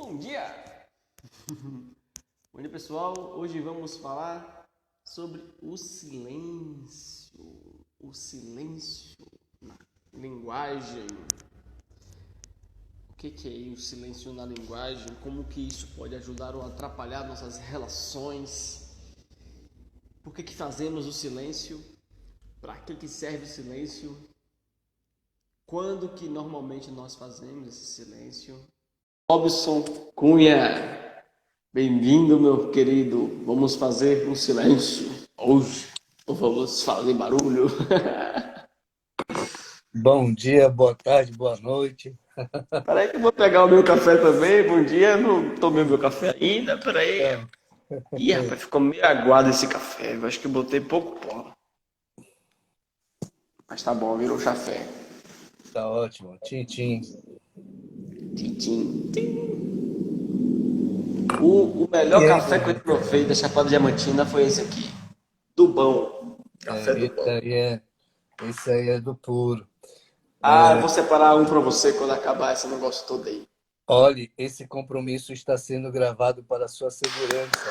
Bom dia! Bom dia, pessoal. Hoje vamos falar sobre o silêncio. O silêncio na linguagem. O que é o silêncio na linguagem? Como que isso pode ajudar ou atrapalhar nossas relações? Por que fazemos o silêncio? Para que serve o silêncio? Quando que normalmente nós fazemos esse silêncio? Robson Cunha, bem-vindo, meu querido. Vamos fazer um silêncio hoje. Ou vamos fazer barulho? Bom dia, boa tarde, boa noite. Peraí que eu vou pegar o meu café também. Bom dia, não tomei o meu café ainda. Peraí. Então, Ih, rapaz, ficou meio aguado esse café. Eu acho que eu botei pouco pó. Mas tá bom, virou café. tá ótimo. Tchim, tchim. Tim, tim. O E melhor aí, café que eu Bruninho? provei da Chapada Diamantina foi esse aqui. Do bom. Café do Esse bom. aí esse aí é do puro. Ah, eu vou separar um pra você quando acabar esse negócio todo aí. Olhe, esse compromisso está sendo gravado para a sua segurança.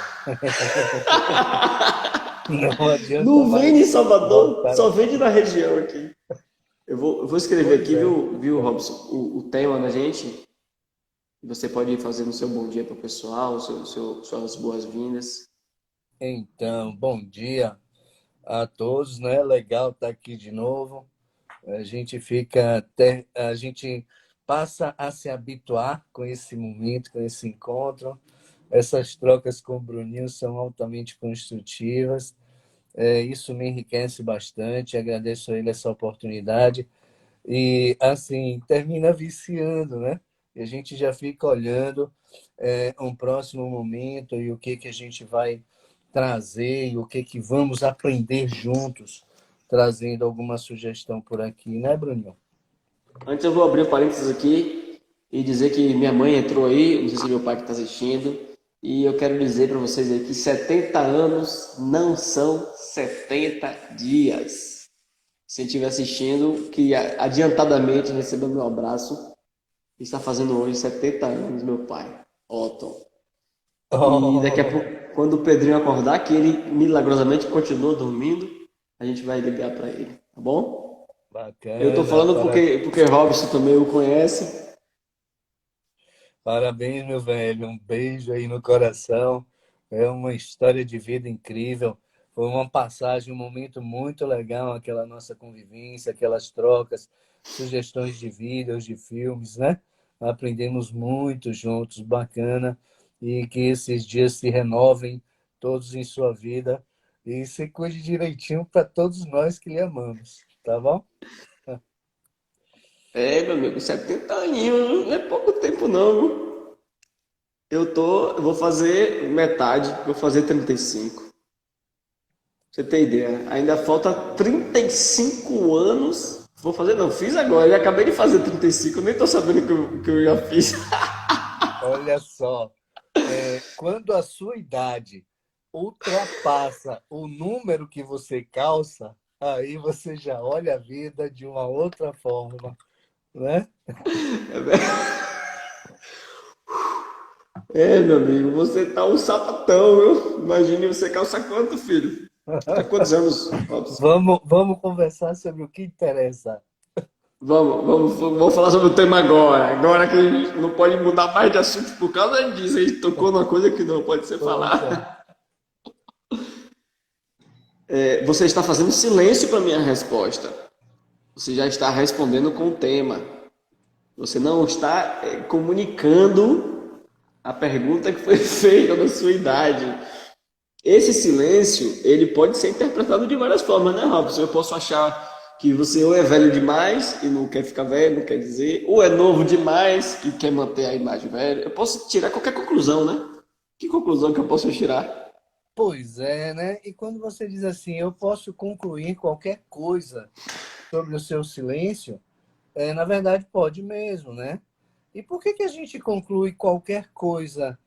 Não adianta Não mais vende em Salvador, voltar só vende na atrás. região aqui. Eu vou escrever Pois aqui, é. viu, Robson, o tema da gente. Você pode ir fazendo o seu bom dia para o pessoal, suas boas-vindas. Então, bom dia a todos, né? Legal estar aqui de novo. A gente fica até, a gente passa a se habituar com esse momento, com esse encontro. Essas trocas com o Bruninho são altamente construtivas. Isso me enriquece bastante. Agradeço a ele essa oportunidade. E, assim, termina viciando, né? E a gente já fica olhando um próximo momento e o que que a gente vai trazer e o que que vamos aprender juntos, trazendo alguma sugestão por aqui, né, Bruninho? Antes eu vou abrir um parênteses aqui e dizer que minha mãe entrou aí, não sei se é meu pai que está assistindo, e eu quero dizer para vocês aí que 70 anos não são 70 dias. Se estiver assistindo, que adiantadamente recebeu meu abraço, está fazendo hoje 70 anos, meu pai, Otton. E daqui a pouco, Oh, quando o Pedrinho acordar, que ele milagrosamente continua dormindo, a gente vai ligar para ele, tá bom? Eu tô bacana, falando porque Robson também o conhece. parabéns, meu velho. Um beijo aí no coração. É uma história de vida incrível. Foi uma passagem, um momento muito legal, aquela nossa convivência, aquelas trocas, sugestões de vídeos, de filmes, né? Aprendemos muito juntos, bacana. E que esses dias se renovem todos em sua vida e se cuide direitinho para todos nós que lhe amamos, tá bom? É, meu amigo, 70 aninhos, não é pouco tempo não, viu? Eu vou fazer metade, vou fazer 35. Pra você ter ideia, ainda falta 35 anos. Vou fazer, não, fiz agora, eu acabei de fazer 35, eu nem tô sabendo que eu já fiz. Olha só. Quando a sua idade ultrapassa o número que você calça, aí você já olha a vida de uma outra forma, né? É, meu amigo, você tá um sapatão, viu? Imagine você calça quanto, filho? Tá quantos anos, Robson? Vamos conversar sobre o que interessa. Vamos falar sobre o tema agora. Agora que a gente não pode mudar mais de assunto por causa disso. A gente tocou numa coisa que não pode ser Poxa, falar. É, você está fazendo silêncio para minha resposta. Você já está respondendo com o tema. Você não está comunicando a pergunta que foi feita da sua idade. Esse silêncio, ele pode ser interpretado de várias formas, né, Robson? Eu posso achar que você ou é velho demais e não quer ficar velho, não quer dizer, ou é novo demais e quer manter a imagem velha. Eu posso tirar qualquer conclusão, né? Que conclusão que eu posso tirar? pois é, né? E quando você diz assim, eu posso concluir qualquer coisa sobre o seu silêncio, na verdade pode mesmo, né? E por que que a gente conclui qualquer coisa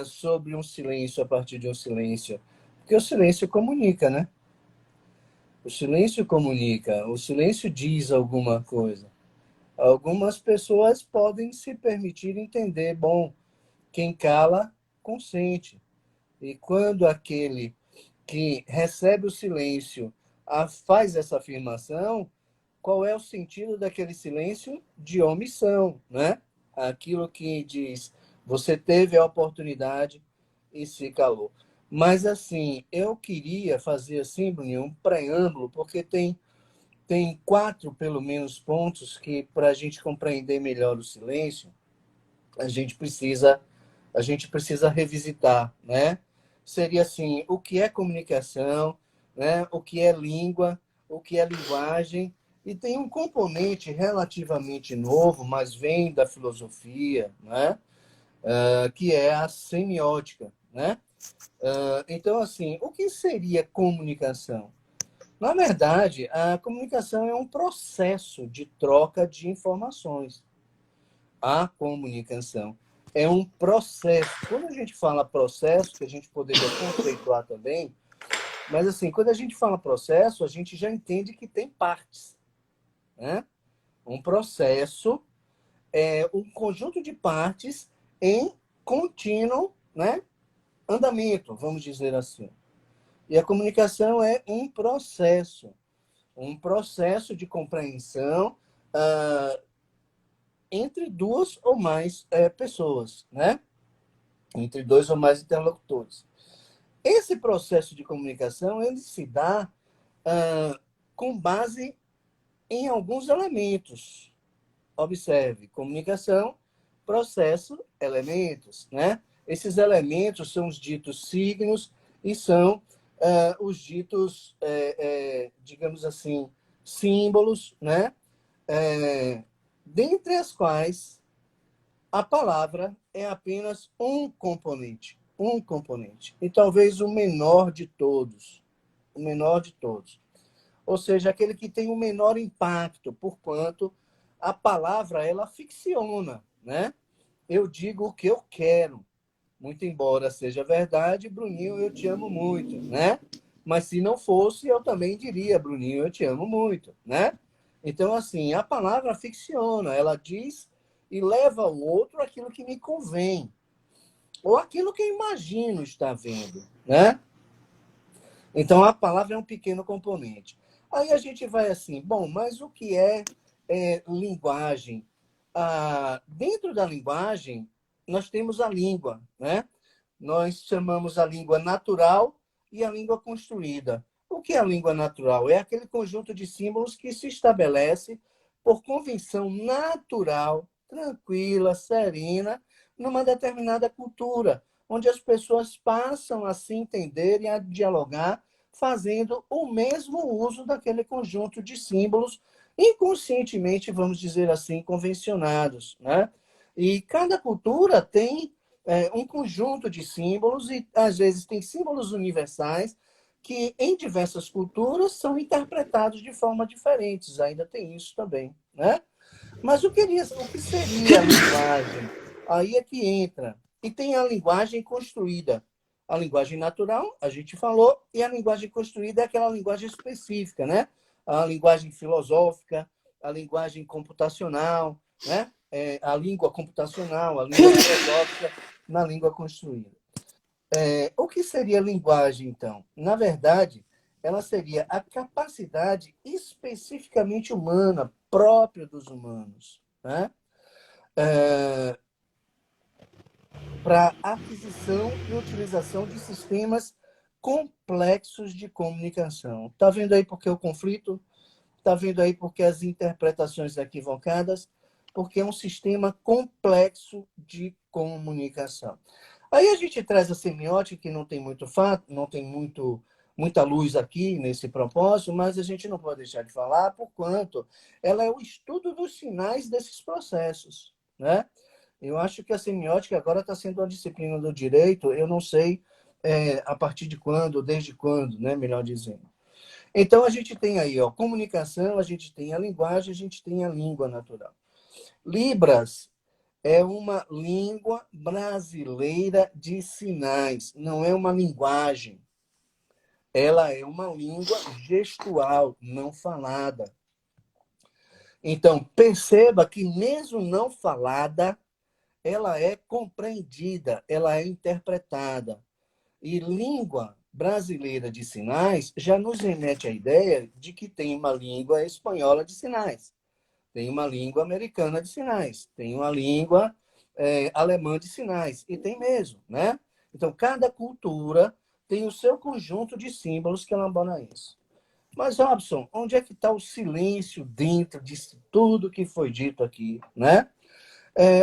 sobre um silêncio a partir de um silêncio? Porque o silêncio comunica, né? O silêncio comunica, o silêncio diz alguma coisa. Algumas pessoas podem se permitir entender, bom, quem cala, consente. E quando aquele que recebe o silêncio faz essa afirmação, qual é o sentido daquele silêncio? De omissão, né? Aquilo que diz, você teve a oportunidade e se calou. Mas, assim, eu queria fazer, assim, Bruninho, um preâmbulo, porque tem 4, pelo menos, pontos que, para a gente compreender melhor o silêncio, a gente precisa, a gente precisa revisitar, né? Seria assim, o que é comunicação, né? O que é língua, o que é linguagem, e tem um componente relativamente novo, mas vem da filosofia, né? Que é a semiótica, né? Então, assim, o que seria comunicação? Na verdade, a comunicação é um processo de troca de informações. A comunicação é um processo. Quando a gente fala processo, que a gente poderia conceituar também, mas assim, quando a gente fala processo, a gente já entende que tem partes, né? Um processo é um conjunto de partes em contínuo, né, andamento, vamos dizer assim. E a comunicação é um processo de compreensão entre duas ou mais pessoas, né? Entre dois ou mais interlocutores. Esse processo de comunicação ele se dá com base em alguns elementos. Observe, comunicação, processo, elementos, né? Esses elementos são os ditos signos e são os ditos, digamos assim, símbolos, né? Dentre as quais a palavra é apenas um componente. Um componente. E talvez o menor de todos. O menor de todos. Ou seja, aquele que tem o menor impacto, porquanto a palavra, ela ficciona, né? Eu digo o que eu quero. Muito embora seja verdade, Bruninho, eu te amo muito, né? Mas se não fosse, eu também diria, Bruninho, eu te amo muito, né? Então, assim, a palavra ficciona, ela diz e leva ao outro aquilo que me convém, ou aquilo que eu imagino estar vendo, né? Então, a palavra é um pequeno componente. Aí a gente vai assim, bom, mas o que é linguagem? Dentro da linguagem, nós temos a língua, né? Nós chamamos a língua natural e a língua construída. O que é a língua natural? É aquele conjunto de símbolos que se estabelece por convenção natural, tranquila, serena, numa determinada cultura, onde as pessoas passam a se entender e a dialogar, fazendo o mesmo uso daquele conjunto de símbolos, inconscientemente, vamos dizer assim, convencionados, né? E cada cultura tem um conjunto de símbolos e, às vezes, tem símbolos universais que, em diversas culturas, são interpretados de forma diferentes. Ainda tem isso também, né? Mas o que seria a linguagem? Aí é que entra. E tem a linguagem construída. A linguagem natural, a gente falou, e a linguagem construída é aquela linguagem específica, né? A linguagem filosófica, a linguagem computacional, né? A língua computacional, a língua filosófica na língua construída. O que seria linguagem, então? Na verdade, ela seria a capacidade especificamente humana, própria dos humanos, né? Para aquisição e utilização de sistemas complexos de comunicação. Está vendo aí porque o conflito? Está vendo aí porque as interpretações equivocadas? Porque é um sistema complexo de comunicação. Aí a gente traz a semiótica, que não tem muito fato, não tem muita luz aqui nesse propósito, mas a gente não pode deixar de falar, porquanto ela é o estudo dos sinais desses processos, né? Eu acho que a semiótica agora está sendo uma disciplina do direito, eu não sei a partir de quando, desde quando, né? Melhor dizendo. Então, a gente tem aí, ó, comunicação, a gente tem a linguagem, a gente tem a língua natural. Libras é uma língua brasileira de sinais, não é uma linguagem. Ela é uma língua gestual, não falada. Então, perceba que mesmo não falada, ela é compreendida, ela é interpretada. E língua brasileira de sinais já nos remete à ideia de que tem uma língua espanhola de sinais, tem uma língua americana de sinais, tem uma língua alemã de sinais, e tem mesmo, né? Então, cada cultura tem o seu conjunto de símbolos que elabora isso. Mas, Robson, onde é que está o silêncio dentro disso tudo que foi dito aqui, né?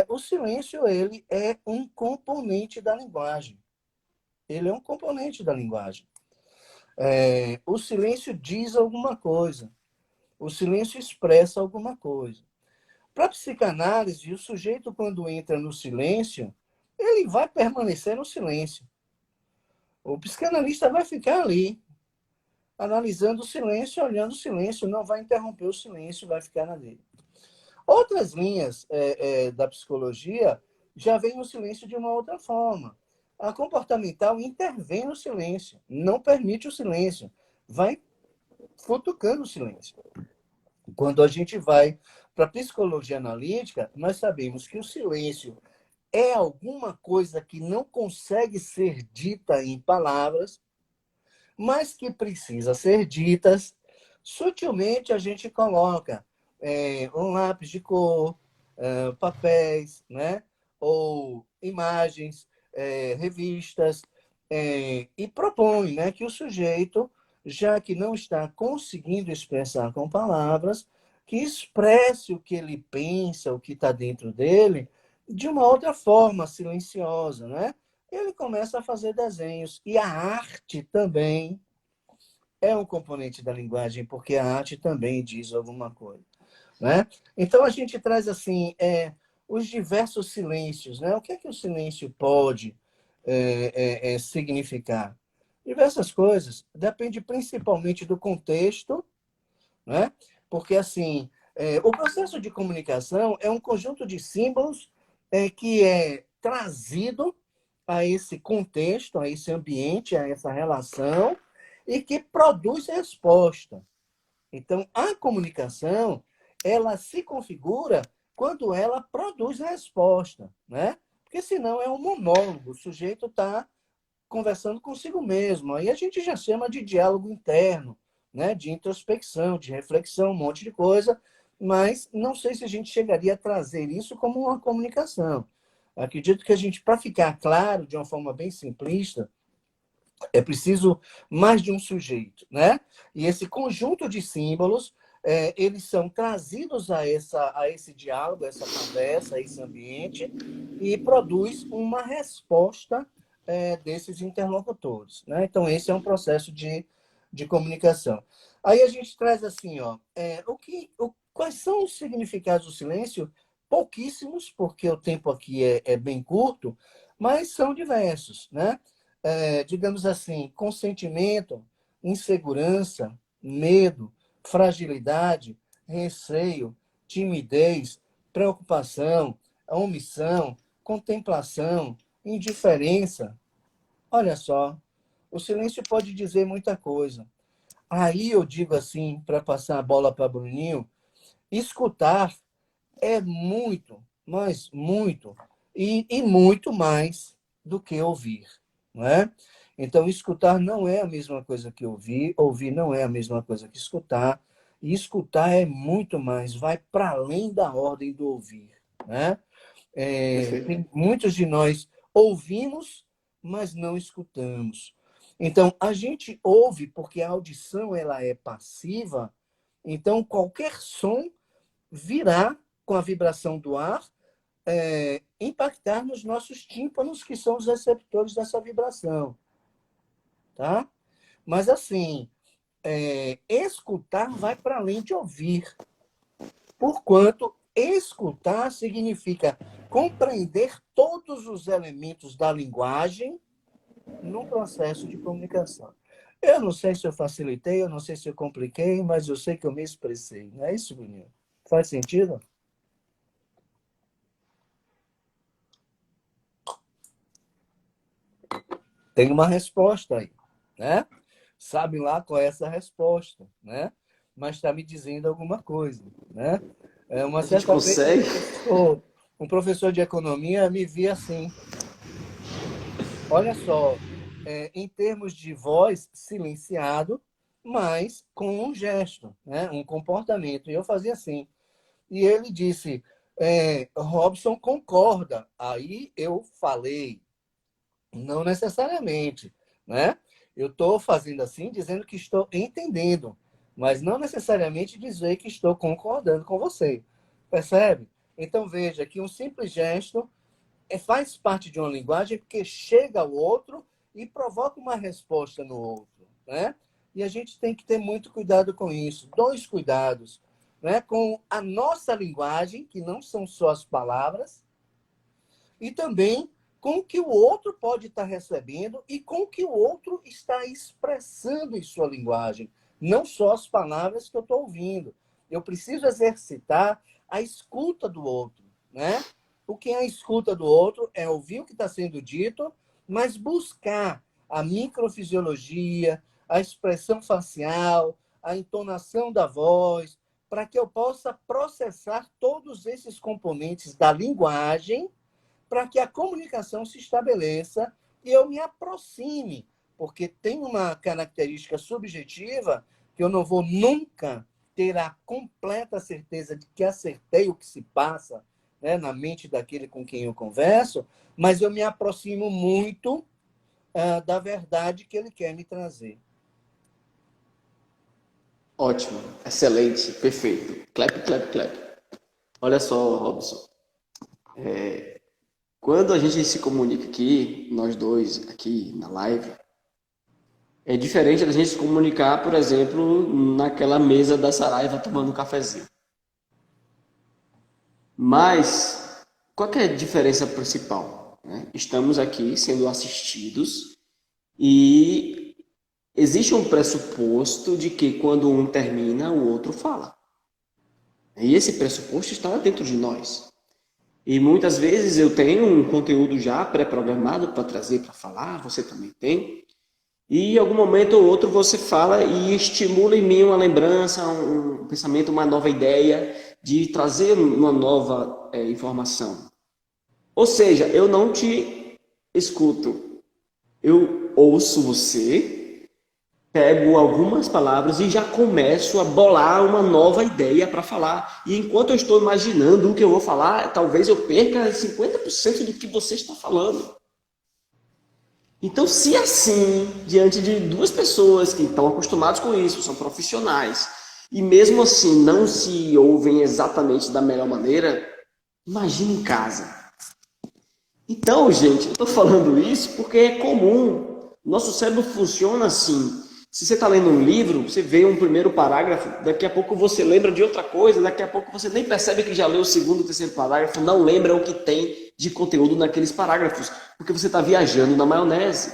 O silêncio, ele é um componente da linguagem. Ele é um componente da linguagem. O silêncio diz alguma coisa. O silêncio expressa alguma coisa. Para a psicanálise, o sujeito, quando entra no silêncio, ele vai permanecer no silêncio. O psicanalista vai ficar ali, analisando o silêncio, olhando o silêncio, não vai interromper o silêncio, vai ficar na dele. Outras linhas da psicologia já veem o silêncio de uma outra forma. A comportamental intervém no silêncio, não permite o silêncio, vai futucando o silêncio. Quando a gente vai para a psicologia analítica, nós sabemos que o silêncio é alguma coisa que não consegue ser dita em palavras, mas que precisa ser ditas. Sutilmente a gente coloca um lápis de cor, papéis, né? Ou imagens, revistas, e propõe, né, que o sujeito, já que não está conseguindo expressar com palavras, que expresse o que ele pensa, o que está dentro dele, de uma outra forma, silenciosa, né? Ele começa a fazer desenhos. E a arte também é um componente da linguagem, porque a arte também diz alguma coisa, né? Então, a gente traz, assim, os diversos silêncios, né? O que é que o silêncio pode significar? Diversas coisas. Depende principalmente do contexto, né? Porque, assim, o processo de comunicação é um conjunto de símbolos que é trazido a esse contexto, a esse ambiente, a essa relação, e que produz resposta. Então, a comunicação, ela se configura quando ela produz resposta, né? Porque senão é um monólogo, o sujeito está conversando consigo mesmo. Aí a gente já chama de diálogo interno, né? De introspecção, de reflexão, um monte de coisa, mas não sei se a gente chegaria a trazer isso como uma comunicação. Acredito que a gente, para ficar claro, de uma forma bem simplista, é preciso mais de um sujeito, né? E esse conjunto de símbolos, eles são trazidos a esse diálogo, a essa conversa, a esse ambiente, e produz uma resposta desses interlocutores, né? Então, esse é um processo de comunicação. Aí a gente traz assim, ó, quais são os significados do silêncio? Pouquíssimos, porque o tempo aqui é bem curto, mas são diversos, né? Digamos assim, consentimento, insegurança, medo, fragilidade, receio, timidez, preocupação, omissão, contemplação, indiferença. Olha só, o silêncio pode dizer muita coisa. Aí eu digo assim, para passar a bola para Bruninho, escutar é muito, mas muito, e muito mais do que ouvir, não é? Então, escutar não é a mesma coisa que ouvir, ouvir não é a mesma coisa que escutar, e escutar é muito mais, vai para além da ordem do ouvir, né? Perfeito. Tem muitos de nós ouvimos, mas não escutamos. Então, a gente ouve porque a audição ela é passiva, então qualquer som virá com a vibração do ar, impactar nos nossos tímpanos, que são os receptores dessa vibração. Tá? Mas, assim, escutar vai para além de ouvir, porquanto escutar significa compreender todos os elementos da linguagem num processo de comunicação. Eu não sei se eu facilitei, eu não sei se eu compliquei, mas eu sei que eu me expressei. Não é isso, Bruninho? Faz sentido? Tem uma resposta aí, né? Sabem lá qual é essa resposta, né? Mas está me dizendo alguma coisa, né? Uma A gente certa vez consegue. uma pessoa um professor de economia me via assim. Olha só, em termos de voz, silenciado, mas com um gesto, né? Um comportamento. E eu fazia assim. E ele disse, Robson concorda. Aí eu falei, não necessariamente, né? Eu estou fazendo assim, dizendo que estou entendendo, mas não necessariamente dizer que estou concordando com você. Percebe? Então veja que um simples gesto faz parte de uma linguagem porque chega ao outro e provoca uma resposta no outro, né? E a gente tem que ter muito cuidado com isso. Dois cuidados, né? Com a nossa linguagem, que não são só as palavras, e também com o que o outro pode estar recebendo e com o que o outro está expressando em sua linguagem. Não só as palavras que eu estou ouvindo. Eu preciso exercitar a escuta do outro, né? O que é a escuta do outro é ouvir o que está sendo dito, mas buscar a microfisiologia, a expressão facial, a entonação da voz, para que eu possa processar todos esses componentes da linguagem para que a comunicação se estabeleça e eu me aproxime, porque tem uma característica subjetiva que eu não vou nunca ter a completa certeza de que acertei o que se passa, né, na mente daquele com quem eu converso, mas eu me aproximo muito da verdade que ele quer me trazer. Ótimo, excelente, perfeito. Clap, clap, clap. Olha só, Robson. Quando a gente se comunica aqui, nós dois aqui na live, é diferente da gente se comunicar, por exemplo, naquela mesa da Saraiva tomando um cafezinho. Mas, qual que é a diferença principal, né? Estamos aqui sendo assistidos e existe um pressuposto de que quando um termina, o outro fala. E esse pressuposto está dentro de nós. E muitas vezes eu tenho um conteúdo já pré-programado para trazer, para falar, você também tem. E em algum momento ou outro você fala e estimula em mim uma lembrança, um pensamento, uma nova ideia de trazer uma nova informação. Ou seja, eu não te escuto, eu ouço você, pego algumas palavras e já começo a bolar uma nova ideia para falar. E enquanto eu estou imaginando o que eu vou falar, talvez eu perca 50% do que você está falando. Então, se assim, diante de duas pessoas que estão acostumadas com isso, são profissionais, e mesmo assim não se ouvem exatamente da melhor maneira, imagine em casa. Então, gente, eu estou falando isso porque é comum. Nosso cérebro funciona assim. Se você está lendo um livro, você vê um primeiro parágrafo, daqui a pouco você lembra de outra coisa, daqui a pouco você nem percebe que já leu o segundo, terceiro parágrafo, não lembra o que tem de conteúdo naqueles parágrafos, porque você está viajando na maionese.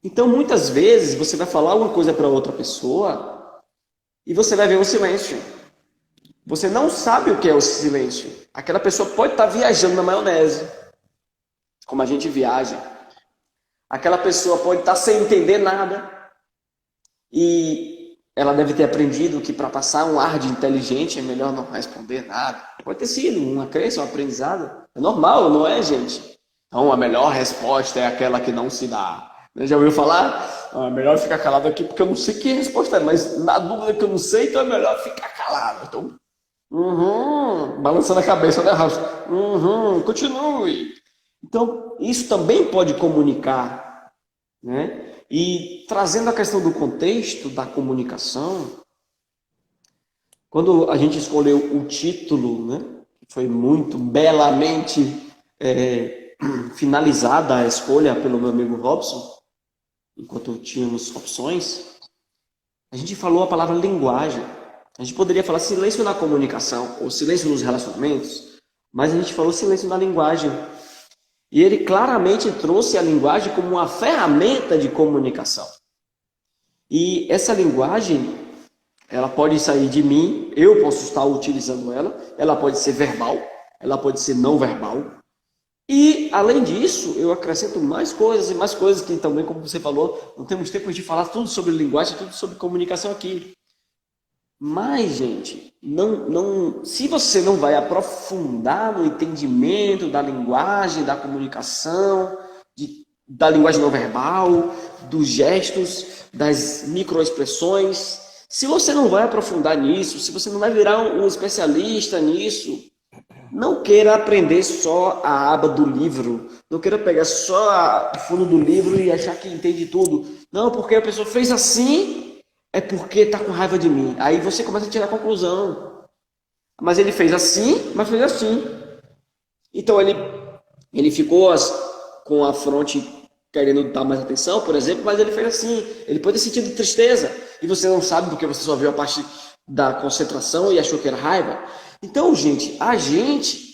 Então, muitas vezes, você vai falar alguma coisa para outra pessoa e você vai ver um silêncio. Você não sabe o que é o silêncio. Aquela pessoa pode estar viajando na maionese, como a gente viaja. Aquela pessoa pode estar sem entender nada. E ela deve ter aprendido que para passar um ar de inteligente é melhor não responder nada. Pode ter sido uma crença, um aprendizado. É normal, não é, gente? Então, a melhor resposta é aquela que não se dá. Já ouviu falar? É melhor ficar calado aqui porque eu não sei que resposta é, mas na dúvida que eu não sei, então é melhor ficar calado. Então, balançando a cabeça, né, Rafa? Continue. Então, isso também pode comunicar, né? E trazendo a questão do contexto da comunicação, quando a gente escolheu o título, né, que foi muito belamente finalizada a escolha pelo meu amigo Robson, enquanto tínhamos opções, a gente falou a palavra linguagem. A gente poderia falar silêncio na comunicação ou silêncio nos relacionamentos, mas a gente falou silêncio na linguagem. E ele claramente trouxe a linguagem como uma ferramenta de comunicação. E essa linguagem, ela pode sair de mim, eu posso estar utilizando ela pode ser verbal, ela pode ser não verbal. E, além disso, eu acrescento mais coisas e mais coisas que também, como você falou, não temos tempo de falar tudo sobre linguagem, tudo sobre comunicação aqui. Mas, gente, se você não vai aprofundar no entendimento da linguagem, da comunicação, da linguagem não verbal, dos gestos, das microexpressões, se você não vai aprofundar nisso, se você não vai virar um especialista nisso, não queira aprender só a aba do livro, não queira pegar só o fundo do livro e achar que entende tudo. Não, porque a pessoa fez assim, é porque está com raiva de mim. Aí você começa a tirar a conclusão. Mas ele fez assim, mas fez assim. Então ele ficou com a fronte querendo dar mais atenção, por exemplo, mas ele fez assim. Ele pode ter sentido tristeza e você não sabe porque você só viu a parte da concentração e achou que era raiva. Então, gente,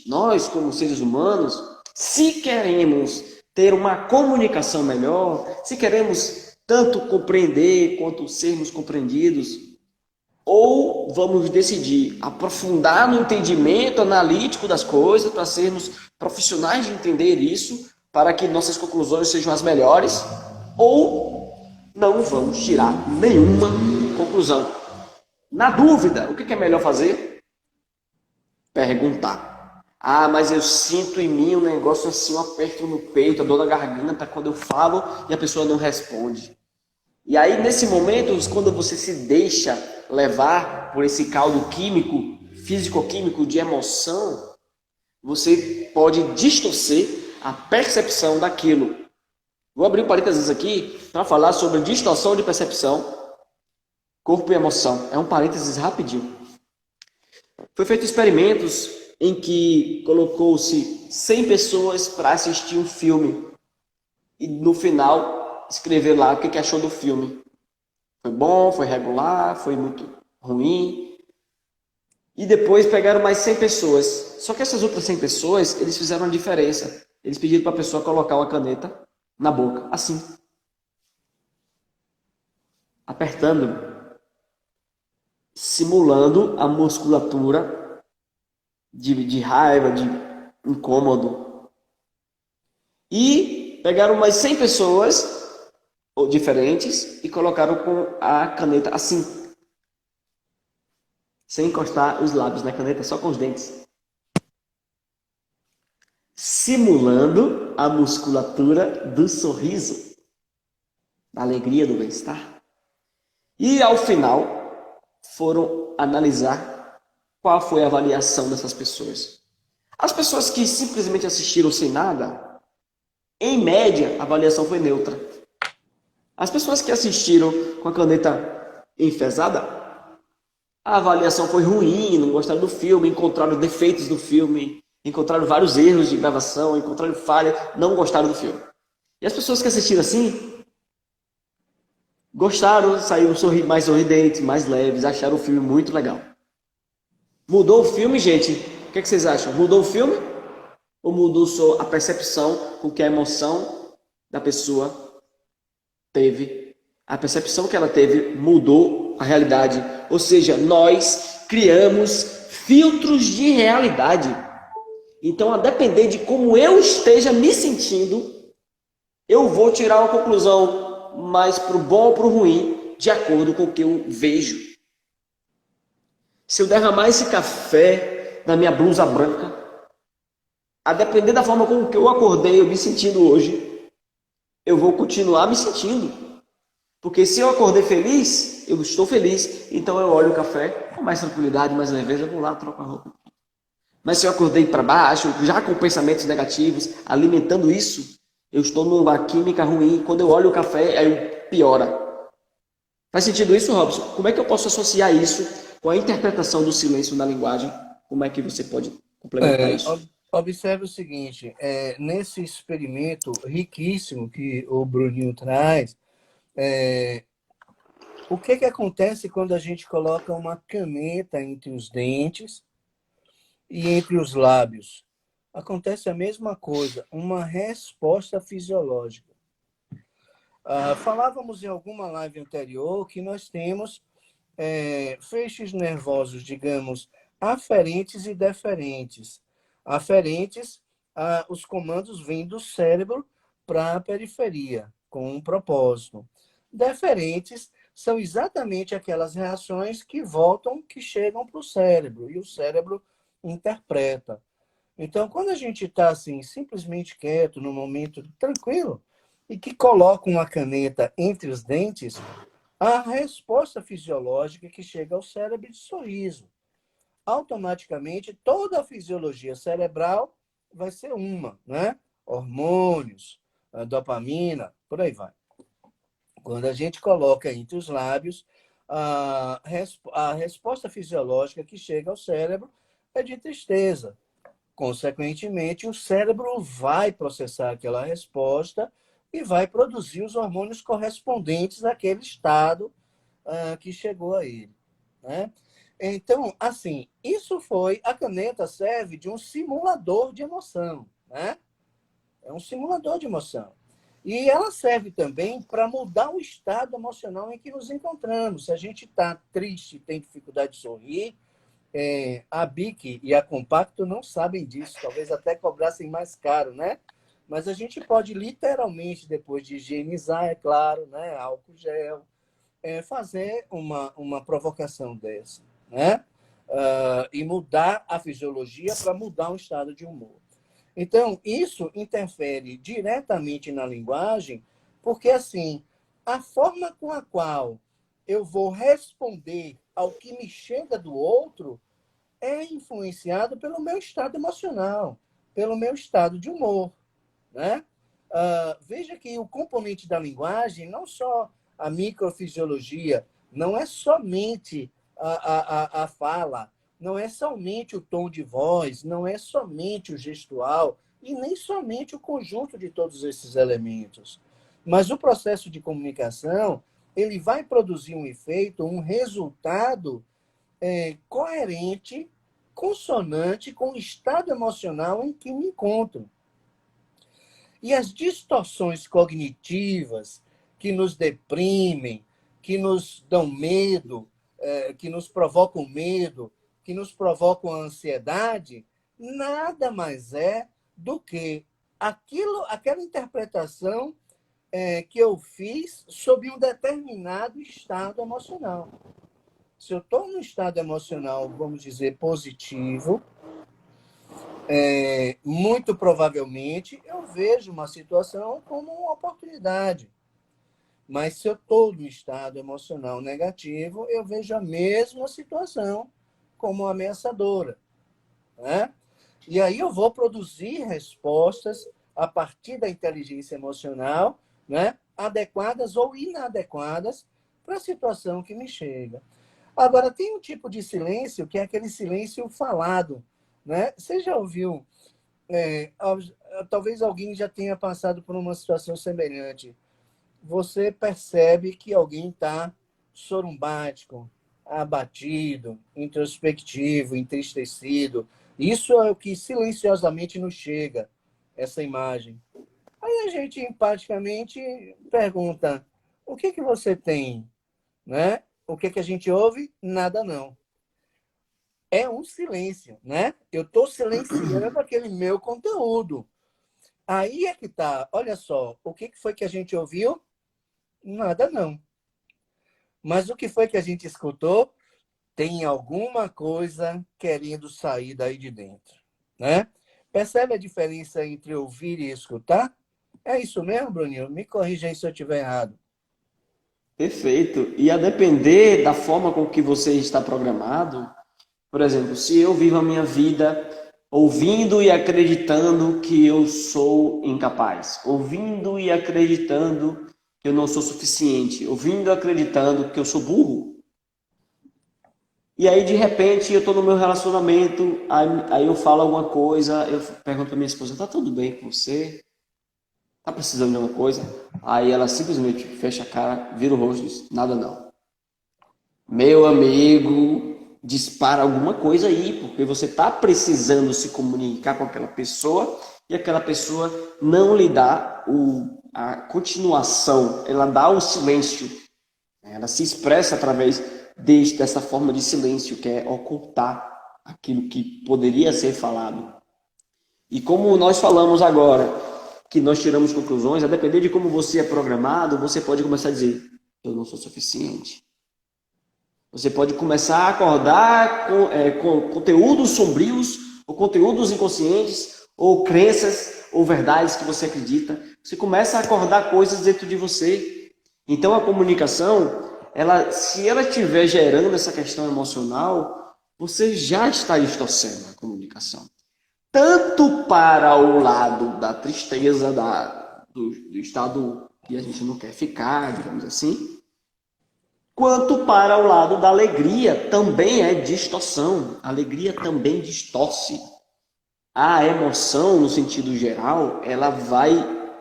nós como seres humanos, se queremos ter uma comunicação melhor, se queremos tanto compreender quanto sermos compreendidos, ou vamos decidir aprofundar no entendimento analítico das coisas para sermos profissionais de entender isso, para que nossas conclusões sejam as melhores, ou não vamos tirar nenhuma conclusão. Na dúvida, o que é melhor fazer? Perguntar. Ah, mas eu sinto em mim um negócio assim, um aperto no peito, a dor na garganta quando eu falo e a pessoa não responde. E aí, nesse momento, quando você se deixa levar por esse caldo químico, físico-químico de emoção, você pode distorcer a percepção daquilo. Vou abrir um parênteses aqui para falar sobre distorção de percepção, corpo e emoção. É um parênteses rapidinho. Foi feito experimentos em que colocou-se 100 pessoas para assistir um filme e no final escrever lá o que achou do filme. Foi bom, foi regular, foi muito ruim. E depois pegaram mais 100 pessoas. Só que essas outras 100 pessoas, eles fizeram uma diferença. Eles pediram para a pessoa colocar uma caneta na boca, assim. Apertando. Simulando a musculatura de raiva, de incômodo. E pegaram mais 100 pessoas diferentes e colocaram com a caneta assim, sem encostar os lábios na caneta, só com os dentes, simulando a musculatura do sorriso, da alegria, do bem-estar. E ao final foram analisar qual foi a avaliação dessas pessoas. As pessoas que simplesmente assistiram sem nada, em média, a avaliação foi neutra. As pessoas que assistiram com a caneta enfesada, a avaliação foi ruim, não gostaram do filme, encontraram defeitos do filme, encontraram vários erros de gravação, encontraram falha, não gostaram do filme. E as pessoas que assistiram assim, gostaram, saíram mais sorridentes, mais leves, acharam o filme muito legal. Mudou o filme, gente? O que vocês acham? Mudou o filme? Ou mudou só a percepção com que a emoção da pessoa teve? A percepção que ela teve mudou a realidade. Ou seja, nós criamos filtros de realidade. Então, a depender de como eu esteja me sentindo, eu vou tirar uma conclusão mais para o bom ou para o ruim, de acordo com o que eu vejo. Se eu derramar esse café na minha blusa branca, a depender da forma como que eu acordei, eu me sentindo hoje, eu vou continuar me sentindo. Porque se eu acordei feliz, eu estou feliz, então eu olho o café com mais tranquilidade, mais leveza, eu vou lá, troco a roupa. Mas se eu acordei para baixo, já com pensamentos negativos, alimentando isso, eu estou numa química ruim. Quando eu olho o café, aí piora. Faz sentido isso, Robson? Como é que eu posso associar isso com a interpretação do silêncio na linguagem? Como é que você pode complementar isso? Observe o seguinte, nesse experimento riquíssimo que o Bruninho traz, o que acontece quando a gente coloca uma caneta entre os dentes e entre os lábios? Acontece a mesma coisa, uma resposta fisiológica. Falávamos em alguma live anterior que nós temos feixes nervosos, digamos, aferentes e deferentes. Aferentes, os comandos vêm do cérebro para a periferia, com um propósito. Deferentes são exatamente aquelas reações que voltam, que chegam para o cérebro, e o cérebro interpreta. Então, quando a gente está assim, simplesmente quieto, num momento tranquilo, e que coloca uma caneta entre os dentes, a resposta fisiológica que chega ao cérebro de sorriso. Automaticamente, toda a fisiologia cerebral vai ser uma, né? Hormônios, a dopamina, por aí vai. Quando a gente coloca entre os lábios, a resposta fisiológica que chega ao cérebro é de tristeza. Consequentemente, o cérebro vai processar aquela resposta e vai produzir os hormônios correspondentes àquele estado que chegou a ele, né? Então, assim, a caneta serve de um simulador de emoção, né? É um simulador de emoção. E ela serve também para mudar o estado emocional em que nos encontramos. Se a gente está triste, tem dificuldade de sorrir, a Bic e a Compacto não sabem disso, talvez até cobrassem mais caro, né? Mas a gente pode literalmente, depois de higienizar, é claro, né? Álcool gel, fazer uma provocação dessa, né? E mudar a fisiologia para mudar o estado de humor. Então, isso interfere diretamente na linguagem, porque, assim, a forma com a qual eu vou responder ao que me chega do outro é influenciado pelo meu estado emocional, pelo meu estado de humor, né? Veja que o componente da linguagem, não só a microfisiologia, não é somente a fala, não é somente o tom de voz, não é somente o gestual e nem somente o conjunto de todos esses elementos. Mas o processo de comunicação, ele vai produzir um efeito, um resultado coerente, consonante com o estado emocional em que me encontro. E as distorções cognitivas que nos deprimem, que nos dão medo, que nos provocam medo, que nos provocam ansiedade, nada mais é do que aquela interpretação que eu fiz sob um determinado estado emocional. Se eu estou num estado emocional, vamos dizer, positivo, muito provavelmente eu vejo uma situação como uma oportunidade. Mas se eu estou no estado emocional negativo, eu vejo a mesma situação como ameaçadora, né? E aí eu vou produzir respostas a partir da inteligência emocional, né? Adequadas ou inadequadas para a situação que me chega. Agora, tem um tipo de silêncio que é aquele silêncio falado, né? Você já ouviu? Talvez alguém já tenha passado por uma situação semelhante. Você percebe que alguém está sorumbático, abatido, introspectivo, entristecido. Isso é o que silenciosamente nos chega, essa imagem. Aí a gente empaticamente pergunta: o que você tem? Né? O que a gente ouve? Nada não. É um silêncio, né? Eu estou silenciando aquele meu conteúdo. Aí é que tá. Olha só, o que foi que a gente ouviu? Nada não. Mas o que foi que a gente escutou? Tem alguma coisa querendo sair daí de dentro, né? Percebe a diferença entre ouvir e escutar? É isso mesmo, Bruninho? Me corrija aí se eu estiver errado. Perfeito. E a depender da forma com que você está programado, por exemplo, se eu vivo a minha vida ouvindo e acreditando que eu sou incapaz, ouvindo e acreditando que eu não sou suficiente, ouvindo e acreditando que eu sou burro, e aí de repente eu estou no meu relacionamento, aí eu falo alguma coisa, eu pergunto para minha esposa: tá tudo bem com você? Tá precisando de alguma coisa? Aí ela simplesmente fecha a cara, vira o rosto e diz: nada não. Meu amigo, dispara alguma coisa aí, porque você está precisando se comunicar com aquela pessoa e aquela pessoa não lhe dá a continuação, ela dá o silêncio, ela se expressa através dessa forma de silêncio, que é ocultar aquilo que poderia ser falado. E como nós falamos agora, que nós tiramos conclusões, a depender de como você é programado, você pode começar a dizer: eu não sou suficiente. Você pode começar a acordar com conteúdos sombrios, ou conteúdos inconscientes, ou crenças, ou verdades que você acredita. Você começa a acordar coisas dentro de você. Então a comunicação, se ela estiver gerando essa questão emocional, você já está distorcendo a comunicação. Tanto para o lado da tristeza, do estado que a gente não quer ficar, digamos assim, quanto para o lado da alegria, também é distorção. A alegria também distorce. A emoção, no sentido geral, ela vai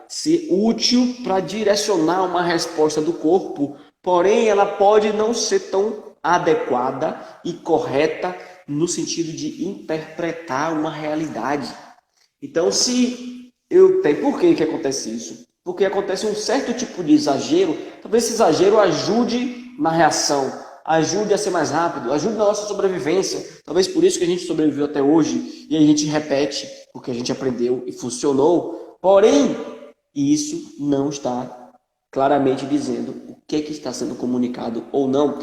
ser útil para direcionar uma resposta do corpo, porém ela pode não ser tão adequada e correta no sentido de interpretar uma realidade. Então, por que acontece isso? Porque acontece um certo tipo de exagero, talvez esse exagero ajude na reação, ajude a ser mais rápido, ajude na nossa sobrevivência. Talvez por isso que a gente sobreviveu até hoje e a gente repete, porque a gente aprendeu e funcionou. Porém, isso não está claramente dizendo o que está sendo comunicado ou não.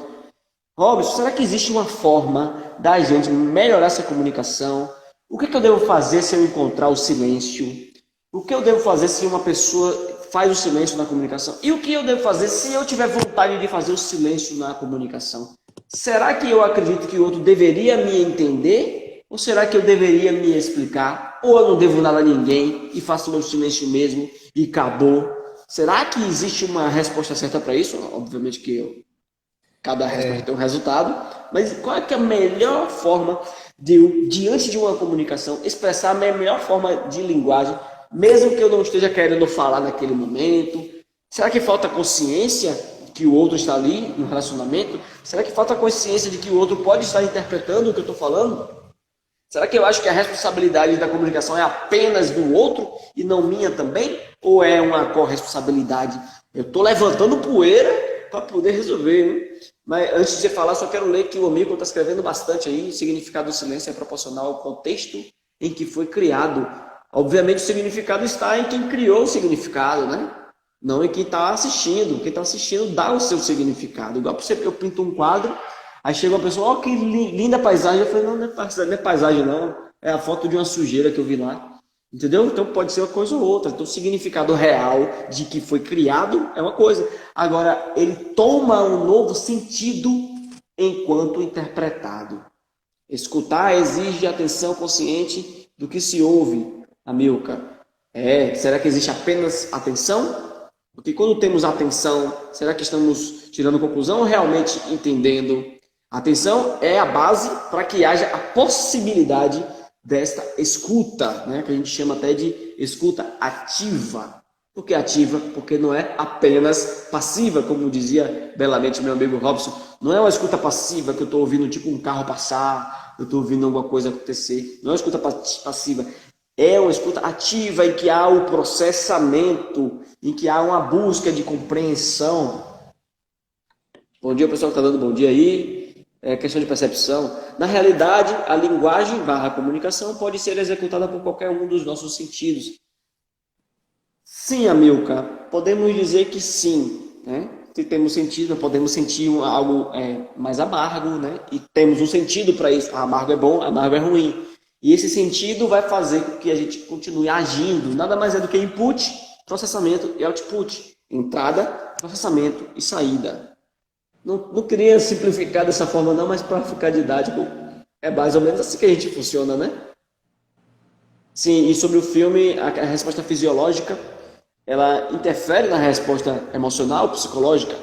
Robson, será que existe uma forma da gente melhorar essa comunicação? O que eu devo fazer se eu encontrar o silêncio? O que eu devo fazer se uma pessoa faz o silêncio na comunicação? E o que eu devo fazer se eu tiver vontade de fazer o silêncio na comunicação? Será que eu acredito que o outro deveria me entender? Ou será que eu deveria me explicar? Ou eu não devo nada a ninguém e faço meu silêncio mesmo e acabou? Será que existe uma resposta certa para isso? Obviamente que cada resposta tem um resultado, mas qual é que é a melhor forma de eu, diante de uma comunicação, expressar a melhor forma de linguagem, mesmo que eu não esteja querendo falar naquele momento? Será que falta consciência que o outro está ali no relacionamento? Será que falta consciência de que o outro pode estar interpretando o que eu estou falando? Será que eu acho que a responsabilidade da comunicação é apenas do outro e não minha também? Ou é uma corresponsabilidade? Eu estou levantando poeira para poder resolver, hein? Mas antes de falar, só quero ler que o amigo está escrevendo bastante aí. O significado do silêncio é proporcional ao contexto em que foi criado. Obviamente o significado está em quem criou o significado, né? Não em quem está assistindo. Quem está assistindo dá o seu significado. Igual você, eu pinto um quadro, aí chega uma pessoa, ó, que linda paisagem. Eu falei, não é paisagem não, é a foto de uma sujeira que eu vi lá. Entendeu? Então pode ser uma coisa ou outra. Então o significado real de que foi criado é uma coisa. Agora, ele toma um novo sentido enquanto interpretado. Escutar exige atenção consciente do que se ouve, Amilcar. Será que existe apenas atenção? Porque quando temos atenção, será que estamos tirando conclusão ou realmente entendendo? Atenção é a base para que haja a possibilidade desta escuta, né? Que a gente chama até de escuta ativa. Por que ativa? Porque não é apenas passiva, como dizia belamente meu amigo Robson. Não é uma escuta passiva que eu estou ouvindo tipo um carro passar, eu estou ouvindo alguma coisa acontecer. Não é uma escuta passiva. É uma escuta ativa em que há o processamento, em que há uma busca de compreensão. Bom dia, pessoal que está dando bom dia aí. É questão de percepção. Na realidade, a linguagem / comunicação pode ser executada por qualquer um dos nossos sentidos. Sim, Amilcar, podemos dizer que sim, né? Se temos sentido, podemos sentir algo mais amargo, né? E temos um sentido para isso. Amargo é bom, amargo é ruim. E esse sentido vai fazer com que a gente continue agindo. Nada mais é do que input, processamento e output. Entrada, processamento e saída. Não queria simplificar dessa forma não, mas para ficar didático, é mais ou menos assim que a gente funciona, né? Sim, e sobre o filme, a resposta fisiológica, ela interfere na resposta emocional, psicológica.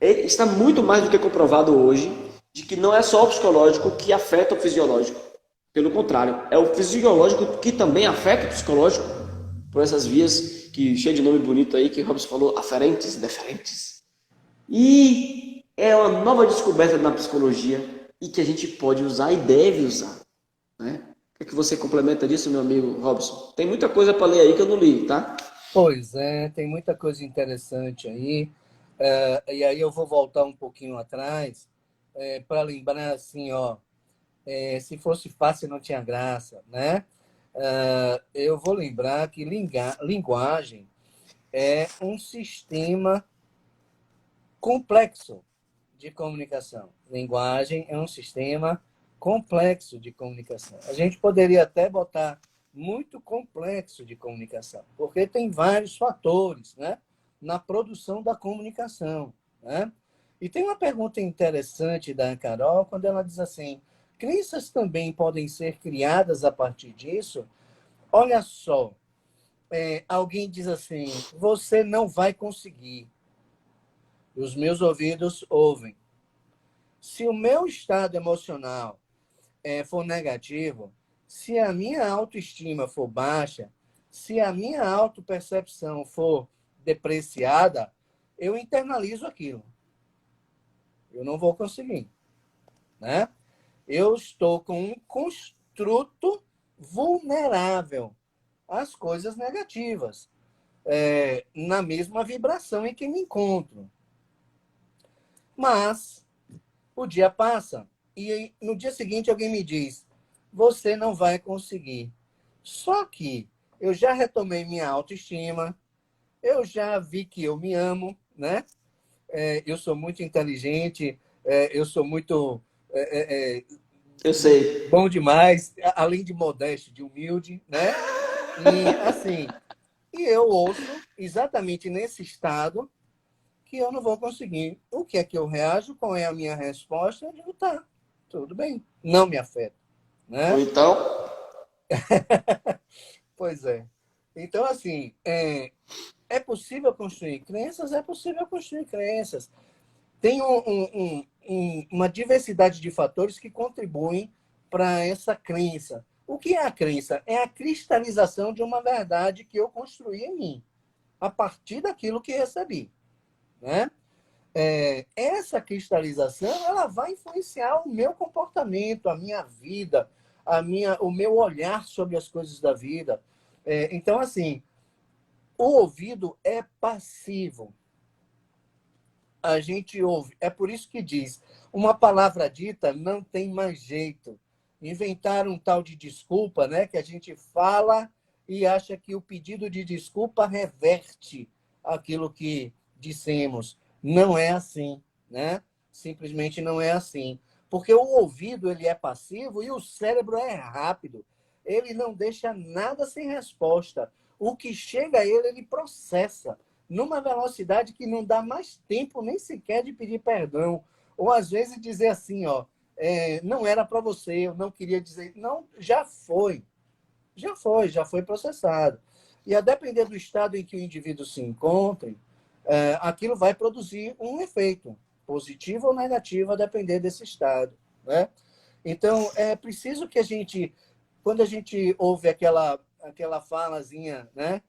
Está muito mais do que comprovado hoje de que não é só o psicológico que afeta o fisiológico. Pelo contrário, é o fisiológico que também afeta o psicológico por essas vias que cheio de nome bonito aí que o Robson falou, aferentes, deferentes. E é uma nova descoberta na psicologia e que a gente pode usar e deve usar, né? O que você complementa disso, meu amigo Robson? Tem muita coisa para ler aí que eu não li, tá? Pois é, tem muita coisa interessante aí. E aí eu vou voltar um pouquinho atrás para lembrar assim, ó, se fosse fácil não tinha graça, né? Eu vou lembrar que linguagem é um sistema complexo de comunicação. Linguagem é um sistema complexo de comunicação. A gente poderia até botar muito complexo de comunicação, porque tem vários fatores, né, na produção da comunicação, né? E tem uma pergunta interessante da Carol, quando ela diz assim: crenças também podem ser criadas a partir disso? Olha só, alguém diz assim: você não vai conseguir. Os meus ouvidos ouvem. Se o meu estado emocional for negativo, se a minha autoestima for baixa, se a minha autopercepção for depreciada, eu internalizo aquilo. Eu não vou conseguir, né? Eu estou com um construto vulnerável às coisas negativas, na mesma vibração em que me encontro. Mas o dia passa e no dia seguinte alguém me diz: você não vai conseguir. Só que eu já retomei minha autoestima, eu já vi que eu me amo, né? Eu sou muito inteligente, eu sou muito Eu sei. bom demais, além de modesto, de humilde, né? E assim, e eu ouço exatamente nesse estado que eu não vou conseguir. O que é que eu reajo? Qual é a minha resposta? Eu digo: tá, tudo bem, não me afeta, Ou né? então, Pois é. Então, assim, é possível construir crenças? É possível construir crenças. Tem uma diversidade de fatores que contribuem para essa crença. O que é a crença? É a cristalização de uma verdade que eu construí em mim, a partir daquilo que recebi, né? Essa cristalização ela vai influenciar o meu comportamento, a minha vida, o meu olhar sobre as coisas da vida. Então, assim, o ouvido é passivo. A gente ouve. É por isso que diz: uma palavra dita não tem mais jeito. Inventaram um tal de desculpa, né? Que a gente fala e acha que o pedido de desculpa reverte aquilo que dissemos. Não é assim, né? Simplesmente não é assim. Porque o ouvido ele é passivo e o cérebro é rápido. Ele não deixa nada sem resposta. O que chega a ele, ele processa numa velocidade que não dá mais tempo nem sequer de pedir perdão. Ou às vezes dizer assim, ó, não era para você, eu não queria dizer. Não, já foi processado. E a depender do estado em que o indivíduo se encontre, aquilo vai produzir um efeito, positivo ou negativo, a depender desse estado, né? Então, é preciso que a gente, quando a gente ouve aquela falazinha, né,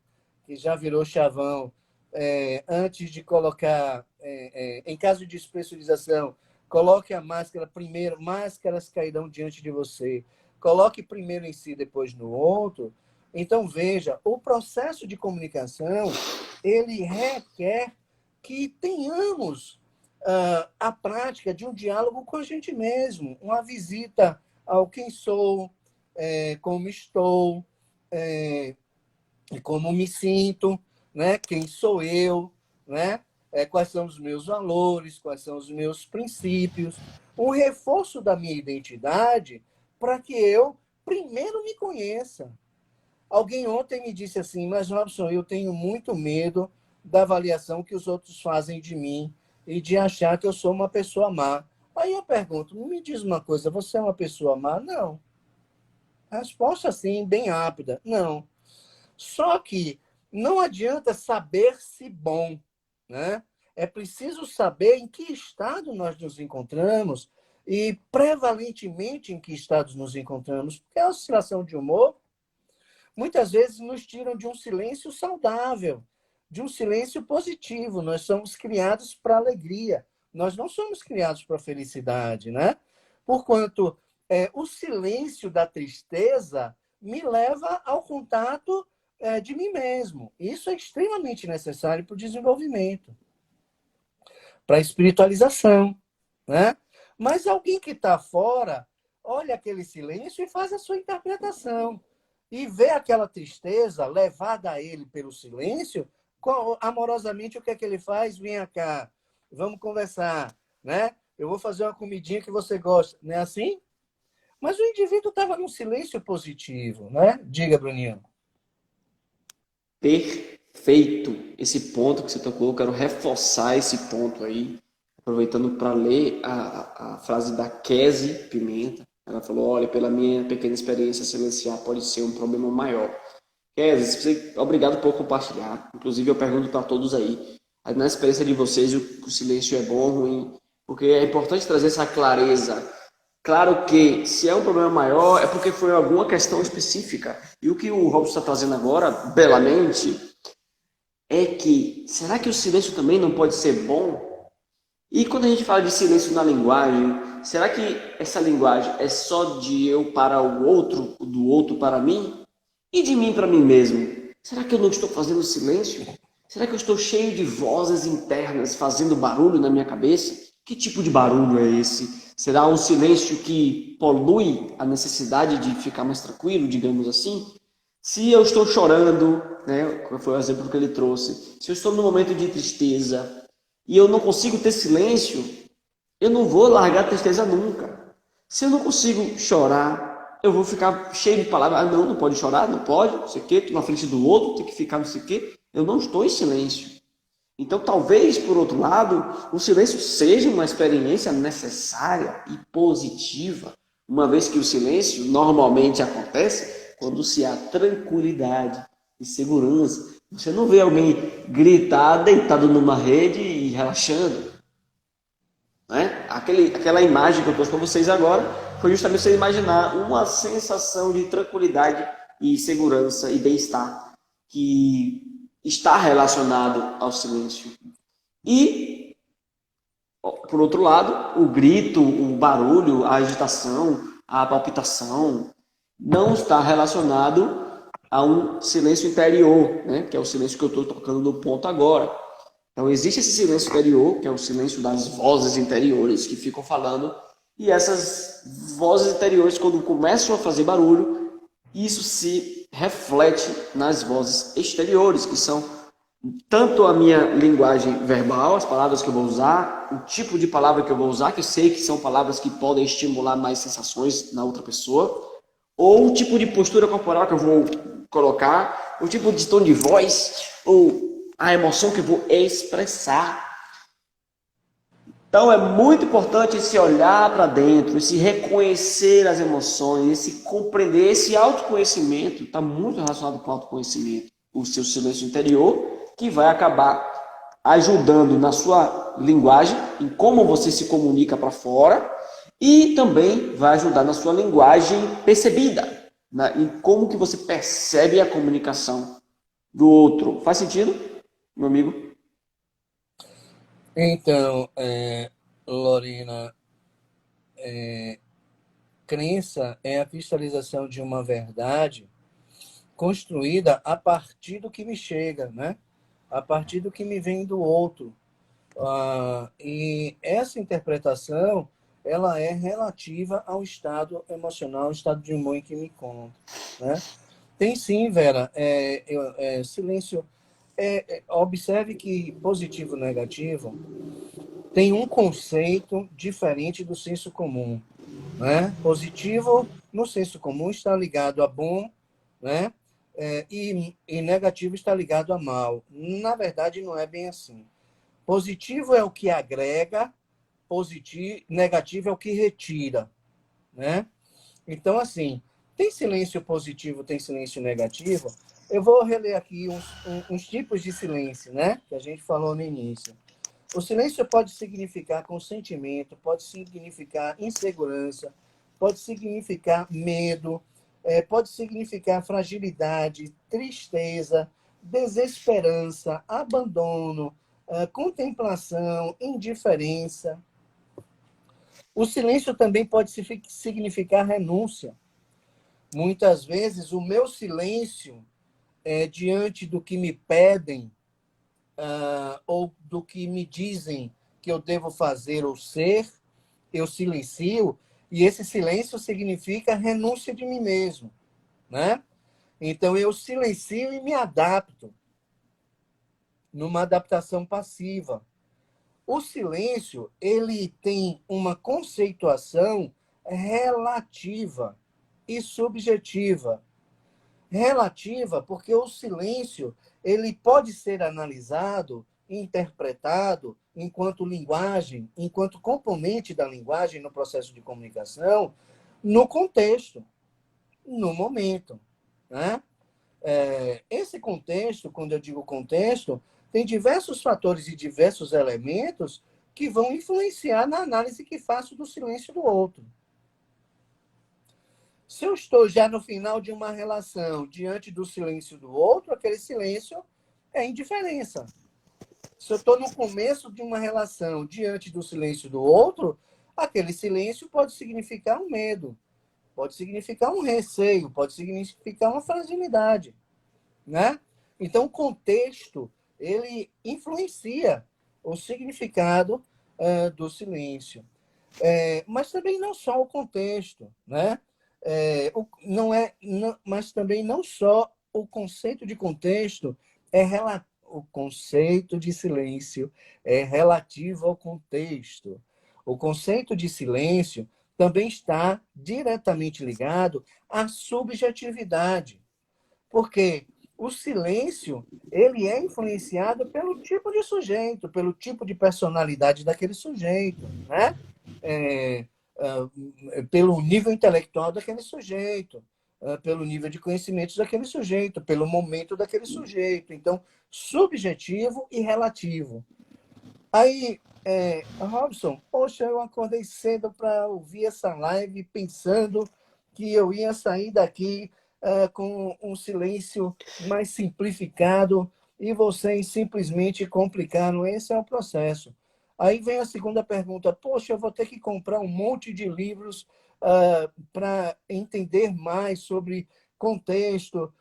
que já virou chavão, antes de colocar, em caso de despressurização, coloque a máscara primeiro, máscaras cairão diante de você. Coloque primeiro em si, depois no outro. Então, veja, o processo de comunicação, ele requer que tenhamos a prática de um diálogo com a gente mesmo, uma visita ao quem sou, como estou, e como me sinto, né? Quem sou eu, né? Quais são os meus valores, quais são os meus princípios, um reforço da minha identidade para que eu primeiro me conheça. Alguém ontem me disse assim: mas Robson, eu tenho muito medo da avaliação que os outros fazem de mim e de achar que eu sou uma pessoa má. Aí eu pergunto: me diz uma coisa, você é uma pessoa má? Não. A resposta assim, bem rápida: não. Só que não adianta saber-se bom, né? É preciso saber em que estado nós nos encontramos e, prevalentemente, em que estados nos encontramos. Porque a oscilação de humor, muitas vezes, nos tiram de um silêncio saudável, de um silêncio positivo. Nós somos criados para alegria. Nós não somos criados para felicidade, né? Porquanto, o silêncio da tristeza me leva ao contato de mim mesmo. Isso é extremamente necessário para o desenvolvimento, para a espiritualização, né? Mas alguém que está fora olha aquele silêncio e faz a sua interpretação e vê aquela tristeza levada a ele pelo silêncio, amorosamente o que é que ele faz? Vem cá, vamos conversar, né? Eu vou fazer uma comidinha que você gosta, não é assim? Mas o indivíduo estava num silêncio positivo, né? Diga, Bruninho. Perfeito. Esse ponto que você tocou, eu quero reforçar esse ponto aí, aproveitando para ler a frase da Kese Pimenta. Ela falou: olha, pela minha pequena experiência, silenciar pode ser um problema maior. Kese, obrigado por compartilhar. Inclusive, eu pergunto para todos aí, na experiência de vocês, o silêncio é bom ou ruim? Porque é importante trazer essa clareza. Claro que se é um problema maior, é porque foi alguma questão específica. E o que o Robson está trazendo agora, belamente, é que será que o silêncio também não pode ser bom? E quando a gente fala de silêncio na linguagem, será que essa linguagem é só de eu para o outro, do outro para mim? E de mim para mim mesmo? Será que eu não estou fazendo silêncio? Será que eu estou cheio de vozes internas fazendo barulho na minha cabeça? Que tipo de barulho é esse? Será um silêncio que polui a necessidade de ficar mais tranquilo, digamos assim? Se eu estou chorando, né, foi o exemplo que ele trouxe, se eu estou num momento de tristeza e eu não consigo ter silêncio, eu não vou largar a tristeza nunca. Se eu não consigo chorar, eu vou ficar cheio de palavras. Ah, não, não pode chorar, não pode, não sei o quê, estou na frente do outro, tem que ficar não sei o quê. Eu não estou em silêncio. Então, talvez, por outro lado, o silêncio seja uma experiência necessária e positiva, uma vez que o silêncio normalmente acontece quando se há tranquilidade e segurança. Você não vê alguém gritar deitado numa rede e relaxando. Né? Aquela imagem que eu trouxe para vocês agora foi justamente você imaginar uma sensação de tranquilidade e segurança e bem-estar que está relacionado ao silêncio. E, por outro lado, o grito, o barulho, a agitação, a palpitação não está relacionado a um silêncio interior, né? Que é o silêncio que eu estou tocando no ponto agora. Então, existe esse silêncio interior, que é o silêncio das vozes interiores que ficam falando, e essas vozes interiores, quando começam a fazer barulho, isso se reflete nas vozes exteriores, que são tanto a minha linguagem verbal, as palavras que eu vou usar, o tipo de palavra que eu vou usar, que eu sei que são palavras que podem estimular mais sensações na outra pessoa, ou o tipo de postura corporal que eu vou colocar, o tipo de tom de voz, ou a emoção que eu vou expressar. Então é muito importante esse olhar para dentro, esse reconhecer as emoções, esse compreender, esse autoconhecimento, está muito relacionado com o autoconhecimento, o seu silêncio interior, que vai acabar ajudando na sua linguagem, em como você se comunica para fora, e também vai ajudar na sua linguagem percebida, em como que você percebe a comunicação do outro. Faz sentido, meu amigo? Então, Lorena, crença é a cristalização de uma verdade construída a partir do que me chega, né? A partir do que me vem do outro. E essa interpretação, ela é relativa ao estado emocional, ao estado de humor em que me encontro, né? Tem sim, Vera, silêncio. Observe que positivo e negativo tem um conceito diferente do senso comum, né? Positivo, no senso comum, está ligado a bom, né? E negativo está ligado a mal. Na verdade, não é bem assim. Positivo é o que agrega, negativo é o que retira, né? Então, assim, tem silêncio positivo, tem silêncio negativo. Eu vou reler aqui uns tipos de silêncio, né? Que a gente falou no início. O silêncio pode significar consentimento, pode significar insegurança, pode significar medo, pode significar fragilidade, tristeza, desesperança, abandono, contemplação, indiferença. O silêncio também pode significar renúncia. Muitas vezes, o meu silêncio diante do que me pedem ou do que me dizem que eu devo fazer ou ser, eu silencio, e esse silêncio significa renúncia de mim mesmo, né? Então, eu silencio e me adapto, numa adaptação passiva. O silêncio, ele tem uma conceituação relativa e subjetiva. Relativa, porque o silêncio, ele pode ser analisado, interpretado enquanto linguagem, enquanto componente da linguagem no processo de comunicação, no contexto, no momento, né? Esse contexto, quando eu digo contexto, tem diversos fatores e diversos elementos que vão influenciar na análise que faço do silêncio do outro. Se eu estou já no final de uma relação, diante do silêncio do outro, aquele silêncio é indiferença. Se eu estou no começo de uma relação, diante do silêncio do outro, aquele silêncio pode significar um medo, pode significar um receio, pode significar uma fragilidade, né? Então, o contexto, ele influencia o significado do silêncio. Mas também não só o contexto, né? Mas também não só o conceito de contexto o conceito de silêncio é relativo ao contexto. O conceito de silêncio também está diretamente ligado à subjetividade, porque o silêncio ele é influenciado pelo tipo de sujeito, pelo tipo de personalidade daquele sujeito, né? Pelo nível intelectual daquele sujeito, pelo nível de conhecimentos daquele sujeito, pelo momento daquele sujeito. Então, subjetivo e relativo. Aí, Robson, poxa, eu acordei cedo para ouvir essa live pensando que eu ia sair daqui com um silêncio mais simplificado e vocês simplesmente complicaram. Esse é o processo. Aí vem a segunda pergunta. Poxa, eu vou ter que comprar um monte de livros para entender mais sobre contexto,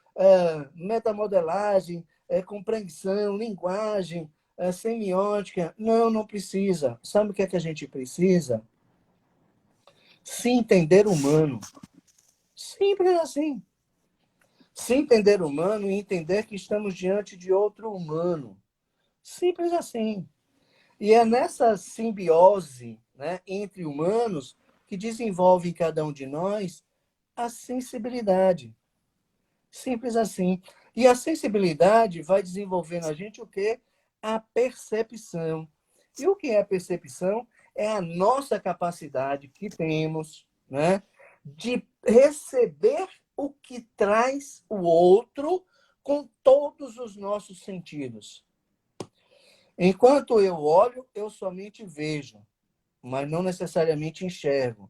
metamodelagem, compreensão, linguagem, semiótica. Não, não precisa. Sabe o que é que a gente precisa? Se entender humano. Simples assim. Se entender humano e entender que estamos diante de outro humano. Simples assim. E é nessa simbiose, né, entre humanos que desenvolve em cada um de nós a sensibilidade. Simples assim. E a sensibilidade vai desenvolver na gente o quê? A percepção. E o que é a percepção? É a nossa capacidade que temos, né, de receber o que traz o outro com todos os nossos sentidos. Enquanto eu olho, eu somente vejo, mas não necessariamente enxergo.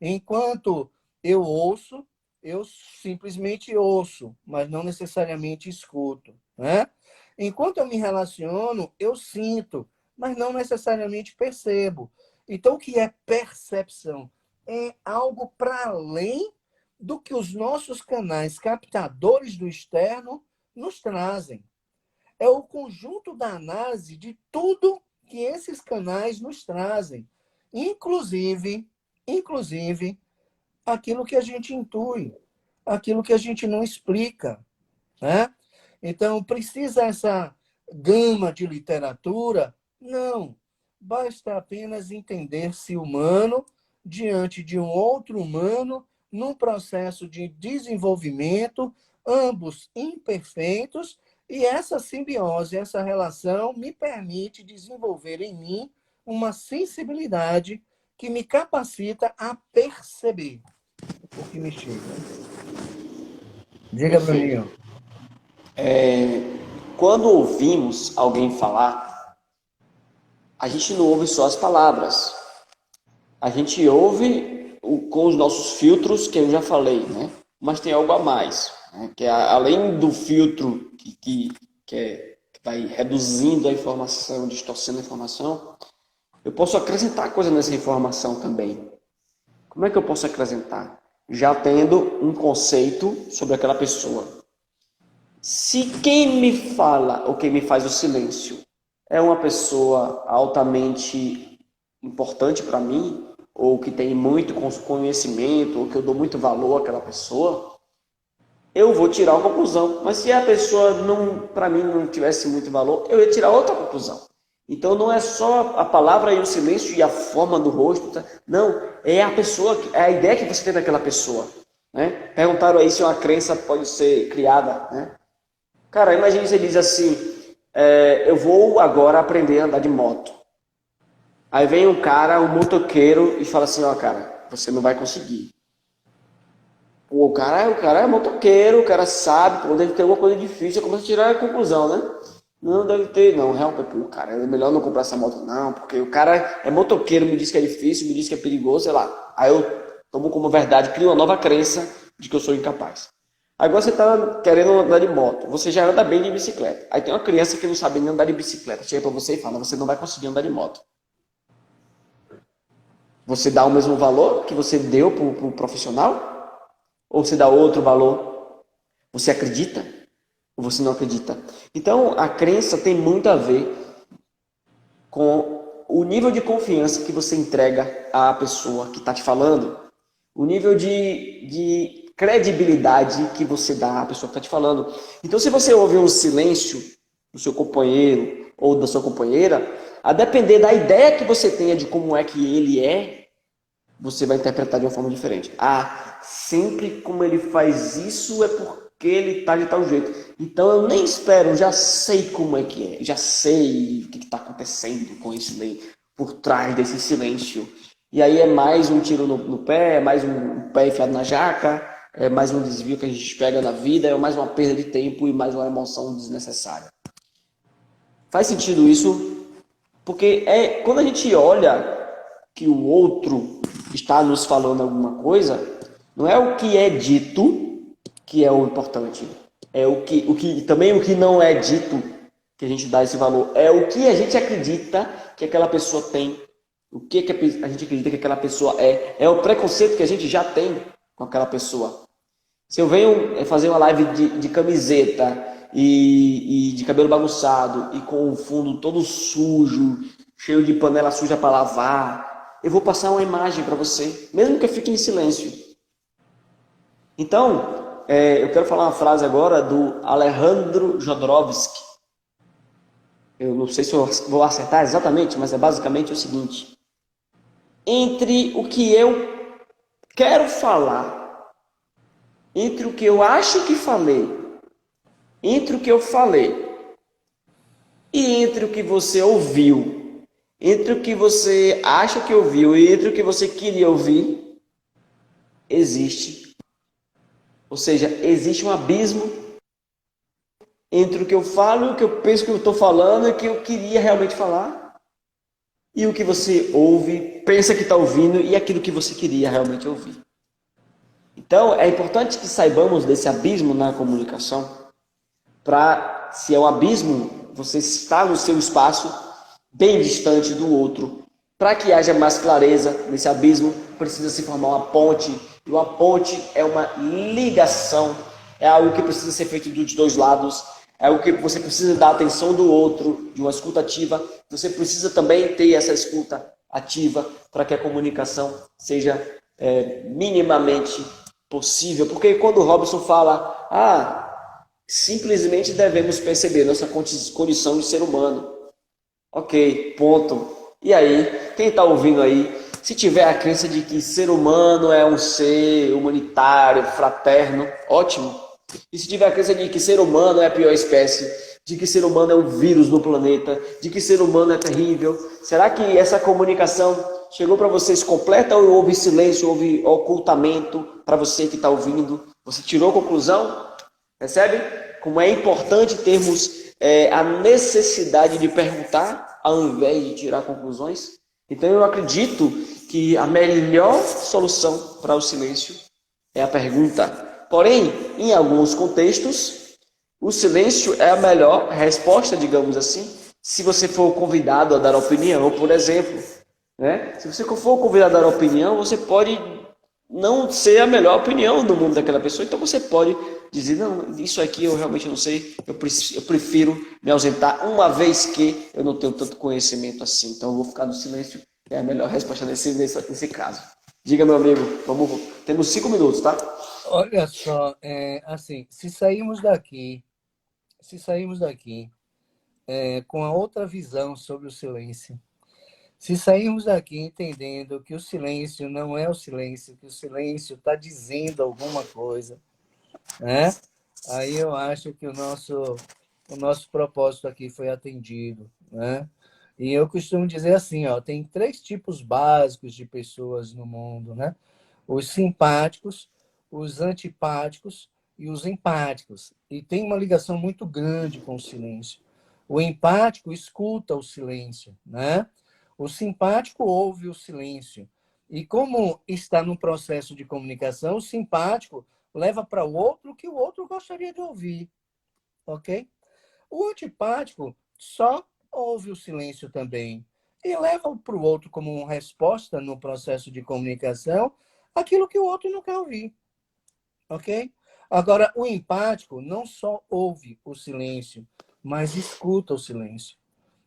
Enquanto eu ouço, eu simplesmente ouço, mas não necessariamente escuto, né? Enquanto eu me relaciono, eu sinto, mas não necessariamente percebo. Então, o que é percepção? É algo para além do que os nossos canais captadores do externo nos trazem. É o conjunto da análise de tudo que esses canais nos trazem, inclusive aquilo que a gente intui, aquilo que a gente não explica, né? Então, precisa essa gama de literatura? Não. Basta apenas entender-se humano diante de um outro humano num processo de desenvolvimento, ambos imperfeitos, e essa simbiose, essa relação me permite desenvolver em mim uma sensibilidade que me capacita a perceber o que me chega. Diga, Perfeito. Bruninho. Quando ouvimos alguém falar, a gente não ouve só as palavras. A gente ouve com os nossos filtros, que eu já falei, né? Mas tem algo a mais, né? Que é além do filtro que vai reduzindo a informação, distorcendo a informação, eu posso acrescentar coisa nessa informação também. Como é que eu posso acrescentar? Já tendo um conceito sobre aquela pessoa. Se quem me fala ou quem me faz o silêncio é uma pessoa altamente importante para mim, ou que tem muito conhecimento, ou que eu dou muito valor àquela pessoa, eu vou tirar uma conclusão. Mas se a pessoa, não, para mim, não tivesse muito valor, eu ia tirar outra conclusão. Então não é só a palavra e o silêncio e a forma do rosto, tá? Não, é a pessoa, é a ideia que você tem daquela pessoa, né? Perguntaram aí se uma crença pode ser criada, né? Cara, imagine você diz assim, eu vou agora aprender a andar de moto. Aí vem um cara, um motoqueiro, e fala assim, ó, cara, você não vai conseguir. Pô, o cara é motoqueiro, o cara sabe, pô, deve ter alguma coisa difícil, eu começo a tirar a conclusão, né? Não, deve ter, não, realmente, pô, cara, é melhor não comprar essa moto, não, porque o cara é motoqueiro, me diz que é difícil, me diz que é perigoso, sei lá. Aí eu tomo como verdade, crio uma nova crença de que eu sou incapaz. Agora você tá querendo andar de moto, você já anda bem de bicicleta. Aí tem uma criança que não sabe nem andar de bicicleta, chega pra você e fala, você não vai conseguir andar de moto. Você dá o mesmo valor que você deu pro profissional? Ou você dá outro valor? Você acredita? Ou você não acredita? Então, a crença tem muito a ver com o nível de confiança que você entrega à pessoa que está te falando, o nível de credibilidade que você dá à pessoa que está te falando. Então, se você ouve um silêncio do seu companheiro ou da sua companheira, a depender da ideia que você tenha de como é que ele é, você vai interpretar de uma forma diferente. Ah, sempre como ele faz isso é porque ele está de tal jeito. Então eu nem espero, já sei como é que é, já sei o que está acontecendo com isso por trás desse silêncio. E aí é mais um tiro no pé, é mais um pé enfiado na jaca, é mais um desvio que a gente pega na vida, é mais uma perda de tempo e mais uma emoção desnecessária. Faz sentido isso? Porque quando a gente olha que o outro está nos falando alguma coisa, não é o que é dito que é o importante. É também o que não é dito que a gente dá esse valor. É o que a gente acredita que aquela pessoa tem. O que a gente acredita que aquela pessoa é. É o preconceito que a gente já tem com aquela pessoa. Se eu venho fazer uma live de camiseta e de cabelo bagunçado e com o fundo todo sujo, cheio de panela suja para lavar, eu vou passar uma imagem para você, mesmo que eu fique em silêncio. Então, eu quero falar uma frase agora do Alejandro Jodorowsky. Eu não sei se eu vou acertar exatamente, mas é basicamente o seguinte. Entre o que eu quero falar, entre o que eu acho que falei, entre o que eu falei e entre o que você ouviu, entre o que você acha que ouviu e entre o que você queria ouvir, existe. Ou seja, existe um abismo entre o que eu falo, o que eu penso que eu estou falando e o que eu queria realmente falar, e o que você ouve, pensa que está ouvindo e aquilo que você queria realmente ouvir. Então, é importante que saibamos desse abismo na comunicação, para, se é um abismo, você está no seu espaço, bem distante do outro. Para que haja mais clareza nesse abismo, precisa se formar uma ponte, e uma ponte é uma ligação, é algo que precisa ser feito dos dois lados, é algo que você precisa dar atenção do outro, de uma escuta ativa, você precisa também ter essa escuta ativa para que a comunicação seja minimamente possível. Porque quando o Robson fala, simplesmente devemos perceber nossa condição de ser humano. Ok, ponto. E aí, quem está ouvindo aí, se tiver a crença de que ser humano é um ser humanitário, fraterno, ótimo. E se tiver a crença de que ser humano é a pior espécie, de que ser humano é um vírus no planeta, de que ser humano é terrível, será que essa comunicação chegou para vocês completa ou houve silêncio, houve ocultamento para você que está ouvindo? Você tirou a conclusão? Percebe? Como é importante termos a necessidade de perguntar ao invés de tirar conclusões? Então eu acredito que a melhor solução para o silêncio é a pergunta. Porém, em alguns contextos, o silêncio é a melhor resposta, digamos assim, se você for convidado a dar opinião, por exemplo. Né? Se você for convidado a dar opinião, você pode não ser a melhor opinião do mundo daquela pessoa, então você pode dizer, não, isso aqui eu realmente não sei, eu prefiro me ausentar, uma vez que eu não tenho tanto conhecimento assim, então eu vou ficar no silêncio, é a melhor resposta nesse caso. Diga, meu amigo, temos 5 minutos, tá? Olha só, assim, se sairmos daqui, com a outra visão sobre o silêncio. Se sairmos daqui entendendo que o silêncio não é o silêncio, que o silêncio está dizendo alguma coisa, né? Aí eu acho que o nosso propósito aqui foi atendido, né? E eu costumo dizer assim, ó, tem 3 tipos básicos de pessoas no mundo, né? Os simpáticos, os antipáticos e os empáticos. E tem uma ligação muito grande com o silêncio. O empático escuta o silêncio, né? O simpático ouve o silêncio. E como está no processo de comunicação, o simpático leva para o outro o que o outro gostaria de ouvir, ok? O antipático só ouve o silêncio também e leva para o outro como uma resposta no processo de comunicação aquilo que o outro não quer ouvir, ok? Agora, o empático não só ouve o silêncio, mas escuta o silêncio,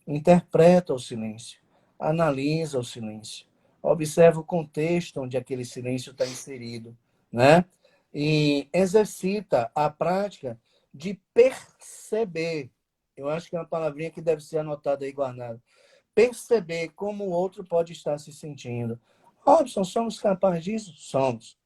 interpreta o silêncio, analisa o silêncio, observa o contexto onde aquele silêncio está inserido, né? E exercita a prática de perceber. Eu acho que é uma palavrinha que deve ser anotada aí, guardada. Perceber como o outro pode estar se sentindo. Robson, somos capazes disso? Somos.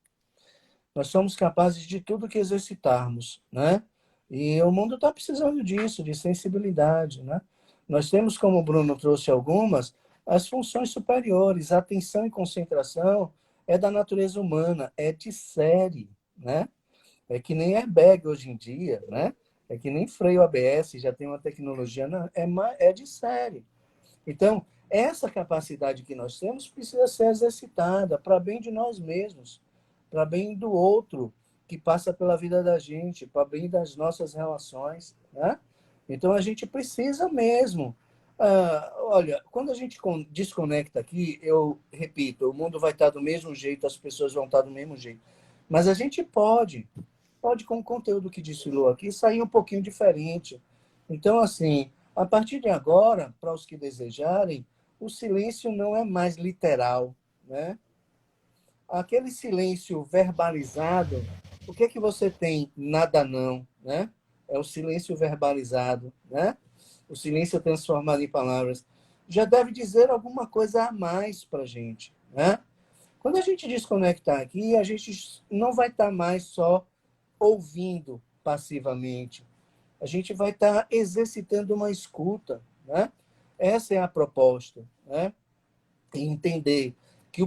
Nós somos capazes de tudo que exercitarmos, né? E o mundo está precisando disso, de sensibilidade, né? Nós temos, como o Bruno trouxe algumas, as funções superiores. A atenção e concentração é da natureza humana, é de série, né? É que nem airbag hoje em dia, né? É que nem freio ABS, já tem uma tecnologia, é de série. Então, essa capacidade que nós temos precisa ser exercitada para bem de nós mesmos, para bem do outro que passa pela vida da gente, para bem das nossas relações, né? Então, a gente precisa mesmo. Olha, quando a gente desconecta aqui, eu repito, o mundo vai estar do mesmo jeito, as pessoas vão estar do mesmo jeito. Mas a gente pode com o conteúdo que desfilou aqui, sair um pouquinho diferente. Então, assim, a partir de agora, para os que desejarem, o silêncio não é mais literal, né? Aquele silêncio verbalizado, o que é que você tem? Nada não, né? É o silêncio verbalizado, né? O silêncio transformado em palavras. Já deve dizer alguma coisa a mais para a gente, né? Quando a gente desconectar aqui, a gente não vai estar mais só ouvindo passivamente. A gente vai estar exercitando uma escuta, né? Essa é a proposta, né? E entender que,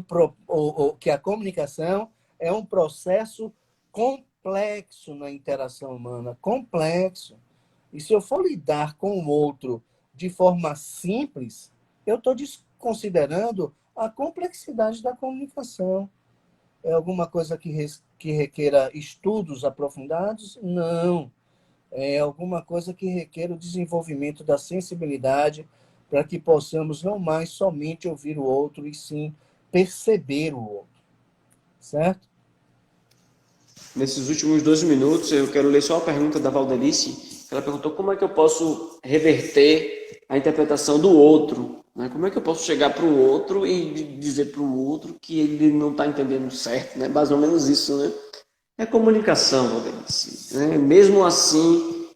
que a comunicação é um processo complexo na interação humana, complexo. E se eu for lidar com o outro de forma simples, eu estou desconsiderando a complexidade da comunicação. É alguma coisa que requeira estudos aprofundados? Não. É alguma coisa que requer o desenvolvimento da sensibilidade para que possamos não mais somente ouvir o outro, e sim perceber o outro. Certo? Nesses últimos 12 minutos, eu quero ler só a pergunta da Valdelice. Ela perguntou como é que eu posso reverter a interpretação do outro. Né? Como é que eu posso chegar para o outro e dizer para o outro que ele não está entendendo certo? Né? Mais ou menos isso, né? É comunicação, Valdelice. Né? Mesmo assim,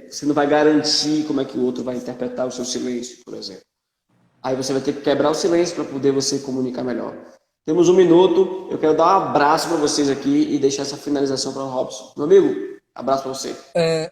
você não vai garantir como é que o outro vai interpretar o seu silêncio, por exemplo. Aí você vai ter que quebrar o silêncio para poder você comunicar melhor. Temos 1 minuto, eu quero dar um abraço para vocês aqui e deixar essa finalização para o Robson. Meu amigo, abraço para você.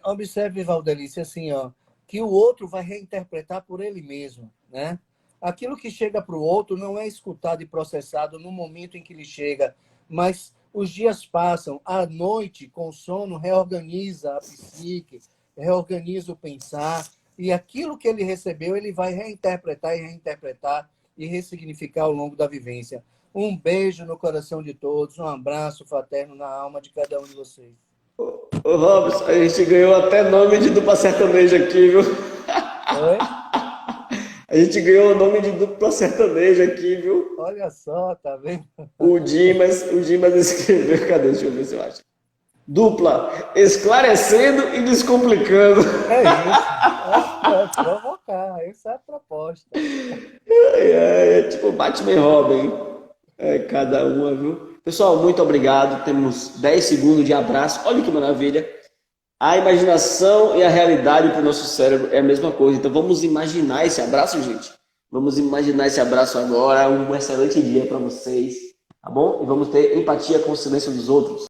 Observe, Valdelice, assim, ó, que o outro vai reinterpretar por ele mesmo, né? Aquilo que chega para o outro não é escutado e processado no momento em que ele chega, mas os dias passam, a noite, com sono, reorganiza a psique, reorganiza o pensar, e aquilo que ele recebeu, ele vai reinterpretar e ressignificar ao longo da vivência. Um beijo no coração de todos, um abraço fraterno na alma de cada um de vocês. Ô Robson, a gente ganhou até nome de dupla sertaneja aqui, viu? Oi? A gente ganhou o nome de dupla sertaneja aqui, viu? Olha só, tá vendo? O Dimas escreveu, cadê? Deixa eu ver se eu acho. Dupla, esclarecendo e descomplicando. É isso. É provocar, essa é a proposta. É tipo Batman e Robin. Cada uma, viu? Pessoal, muito obrigado. Temos 10 segundos de abraço. Olha que maravilha. A imaginação e a realidade para o nosso cérebro é a mesma coisa. Então vamos imaginar esse abraço, gente. Vamos imaginar esse abraço agora. Um excelente dia para vocês, tá bom? E vamos ter empatia com o silêncio dos outros.